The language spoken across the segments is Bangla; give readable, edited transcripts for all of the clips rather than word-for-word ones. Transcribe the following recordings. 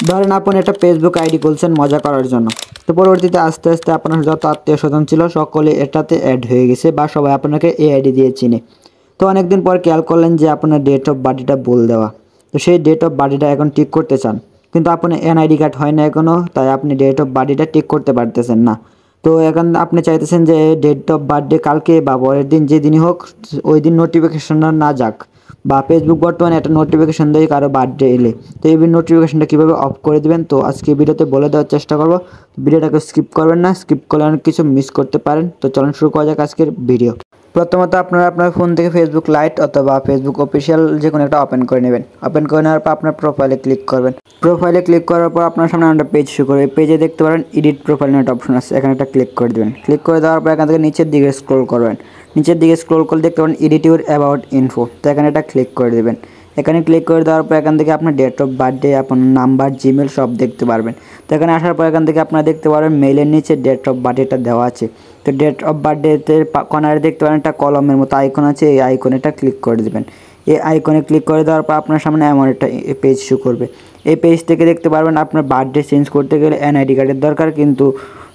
ধরেন আপনি একটা ফেসবুক আইডি খুলছেন মজা করার জন্য, তো পরবর্তীতে আস্তে আস্তে আপনার যত আত্মীয় স্বজন ছিল সকলে এটাতে অ্যাড হয়ে গেছে বা সবাই আপনাকে এই আইডি দিয়ে চিনে। তো অনেকদিন পর খেয়াল করলেন যে আপনার ডেট অফ বার্থটা ভুল দেওয়া, তো সেই ডেট অফ বার্থটা এখন ঠিক করতে চান, কিন্তু আপনার এনআইডি কার্ড হয় না এখনও, তাই আপনি ডেট অফ বার্থটা ঠিক করতে পারতেছেন না। তো এখন আপনি চাইতেছেন যে ডেট অফ বার্থডে কালকে বা পরের দিন যেদিনই হোক ওই দিন নোটিফিকেশনটা না যাক, বা ফেসবুক বর্তমানে একটা নোটিফিকেশন দেয় কারো বার্থডে এলে, তো এই নোটিফিকেশনটা কীভাবে অফ করে দেবেন তো আজকে ভিডিওতে বলে দেওয়ার চেষ্টা করব। ভিডিওটাকে স্কিপ করবেন না, স্কিপ করলে অনেক কিছু মিস করতে পারেন। তো চলুন শুরু করা যাক আজকের ভিডিও। প্রথমত আপনারা আপনার ফোন থেকে ফেসবুক লাইট অথবা ফেসবুক অফিসিয়াল যে কোনো একটা ওপেন করে নেবেন। ওপেন করে নেওয়ার পর আপনার প্রোফাইলে ক্লিক করবেন। প্রোফাইলে ক্লিক করার পর আপনার সামনে একটা পেজ শো করবে। পেজে দেখতে পারেন এডিট প্রোফাইল একটা অপশন আছে, এখানে একটা ক্লিক করে দেবেন। ক্লিক করে দেওয়ার পর এখান থেকে নিচের দিকে স্ক্রল করবেন। নিচের দিকে স্ক্রল করলে দেখতে পারেন এডিট ইউর অ্যাবাউট ইনফো, তো এখানে একটা ক্লিক করে দেবেন। এখানে ক্লিক করে দেওয়ার পর এখান থেকে আপনার ডেট অফ বার্থডে, আপনার নাম্বার, জিমেল সব দেখতে পারবেন। তো এখানে আসার পর এখান থেকে আপনারা দেখতে পারবেন মেইলের নিচে ডেট অফ বার্থডেটা দেওয়া আছে। তো ডেট অফ বার্থডেতে কর্নারে দেখতে পারেন একটা কলমের মতো আইকন আছে, এই আইকনে এটা ক্লিক করে দেবেন। এই আইকনে ক্লিক করে দেওয়ার পর আপনার সামনে এমন একটা পেজ শো করবে। এই পেজ থেকে দেখতে পারবেন আপনার বার্থডে চেঞ্জ করতে গেলে এনআইডি কার্ডের দরকার, কিন্তু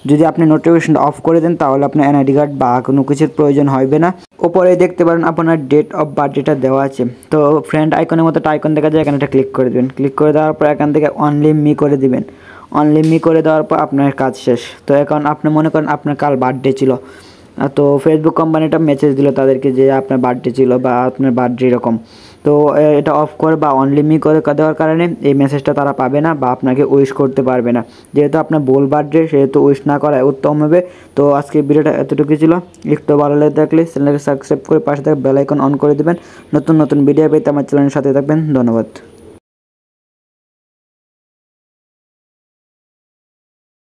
যদি আপনি নোটিফিকেশনটা অফ করে দেন তাহলে আপনার এনআইডি কার্ড বা কোনো কিছুর প্রয়োজন হবে না। ওপরে দেখতে পারেন আপনার ডেট অফ বার্থডেটা দেওয়া আছে। তো ফ্রেন্ড আইকনের মতো একটা আইকন দেখা যায়, এখানে একটা ক্লিক করে দেবেন। ক্লিক করে দেওয়ার পর এখান থেকে অনলি মি করে দিবেন। অনলি মি করে দেওয়ার পর আপনার কাজ শেষ। তো এখন আপনি মনে করেন আপনার কাল বার্থডে ছিল, তো ফেসবুক কোম্পানিটা মেসেজ দিল তাদেরকে যে আপনার বার্থডে ছিল বা আপনার বার্থডে এরকম, তো এটা অফ করে বা অনলি মি করে দেওয়ার কারণে এই মেসেজটা তারা পাবে না বা আপনাকে উইশ করতে পারবে না। যেহেতু আপনার ভুল বার্থডে সেহেতু উইশ না করা উত্তম হবে। তো আজকে ভিডিওটা এতটুকু ছিল। একটু ভালো লাগে থাকলে চ্যানেলকে সাবস্ক্রাইব করে পাশে থাকা বেল আইকন অন করে দেবেন। নতুন নতুন ভিডিও পেতে আমার চ্যানেলের সাথে থাকবেন। ধন্যবাদ।